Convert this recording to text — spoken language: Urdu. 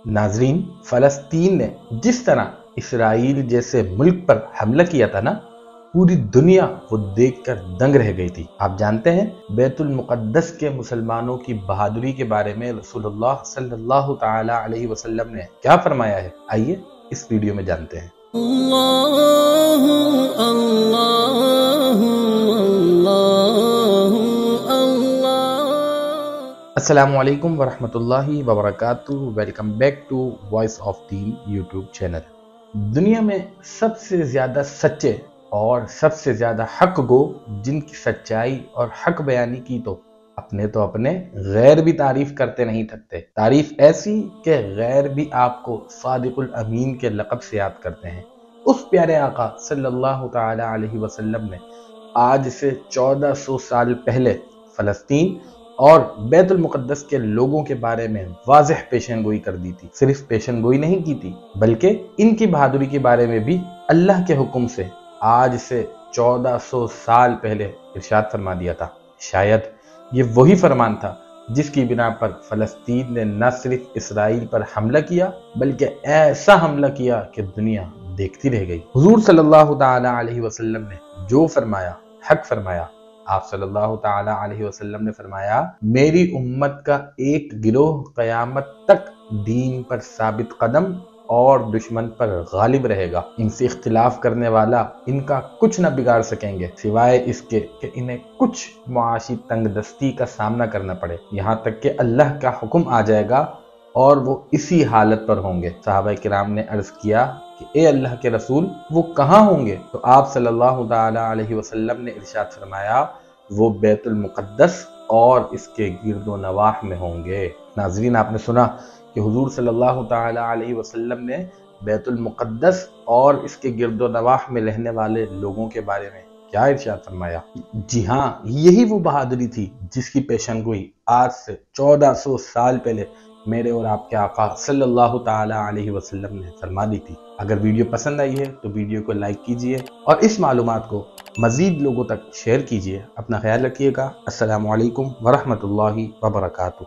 ناظرین، فلسطین نے جس طرح اسرائیل جیسے ملک پر حملہ کیا تھا نا، پوری دنیا وہ دیکھ کر دنگ رہ گئی تھی۔ آپ جانتے ہیں بیت المقدس کے مسلمانوں کی بہادری کے بارے میں رسول اللہ صلی اللہ تعالی علیہ وسلم نے کیا فرمایا ہے؟ آئیے اس ویڈیو میں جانتے ہیں۔ اللہ اللہ اللہ اللہ۔ السلام علیکم ورحمۃ اللہ وبرکاتہ۔ Welcome back to voice of Deen YouTube channel. دنیا میں سب سے زیادہ سچے اور سب سے زیادہ حق گو جن کی سچائی اور حق بیانی کی تو اپنے غیر بھی تعریف کرتے نہیں تھکتے۔ تعریف ایسی کہ غیر بھی آپ کو صادق الامین کے لقب سے یاد کرتے ہیں۔ اس پیارے آقا صلی اللہ تعالی علیہ وسلم نے آج سے 1400 سال پہلے فلسطین اور بیت المقدس کے لوگوں کے بارے میں واضح پیشن گوئی کر دی تھی۔ صرف پیشن گوئی نہیں کی تھی بلکہ ان کی بہادری کے بارے میں بھی اللہ کے حکم سے آج سے 1400 سال پہلے ارشاد فرما دیا تھا۔ شاید یہ وہی فرمان تھا جس کی بنا پر فلسطین نے نہ صرف اسرائیل پر حملہ کیا بلکہ ایسا حملہ کیا کہ دنیا دیکھتی رہ گئی۔ حضور صلی اللہ تعالی علیہ وسلم نے جو فرمایا حق فرمایا۔ آپ صلی اللہ تعالی علیہ وسلم نے فرمایا، میری امت کا ایک گروہ قیامت تک دین پر ثابت قدم اور دشمن پر غالب رہے گا۔ ان سے اختلاف کرنے والا ان کا کچھ نہ بگاڑ سکیں گے سوائے اس کے کہ انہیں کچھ معاشی تنگ دستی کا سامنا کرنا پڑے، یہاں تک کہ اللہ کا حکم آ جائے گا اور وہ اسی حالت پر ہوں گے۔ صحابہ کرام نے عرض کیا کہ اے اللہ کے رسول، وہ کہاں ہوں گے؟ تو آپ صلی اللہ تعالی علیہ وسلم نے ارشاد فرمایا، وہ بیت المقدس اور اس کے گرد و نواح میں ہوں گے۔ ناظرین، آپ نے سنا کہ حضور صلی اللہ تعالی علیہ وسلم نے بیت المقدس اور اس کے گرد و نواح میں رہنے والے لوگوں کے بارے میں کیا ارشاد فرمایا؟ جی ہاں، یہی وہ بہادری تھی جس کی پیشن گوئی آج سے 1400 سال پہلے میرے اور آپ کے آقا صلی اللہ تعالی علیہ وسلم نے فرما دی تھی۔ اگر ویڈیو پسند آئی ہے تو ویڈیو کو لائک کیجئے اور اس معلومات کو مزید لوگوں تک شیئر کیجئے۔ اپنا خیال رکھیے گا۔ السلام علیکم ورحمۃ اللہ وبرکاتہ۔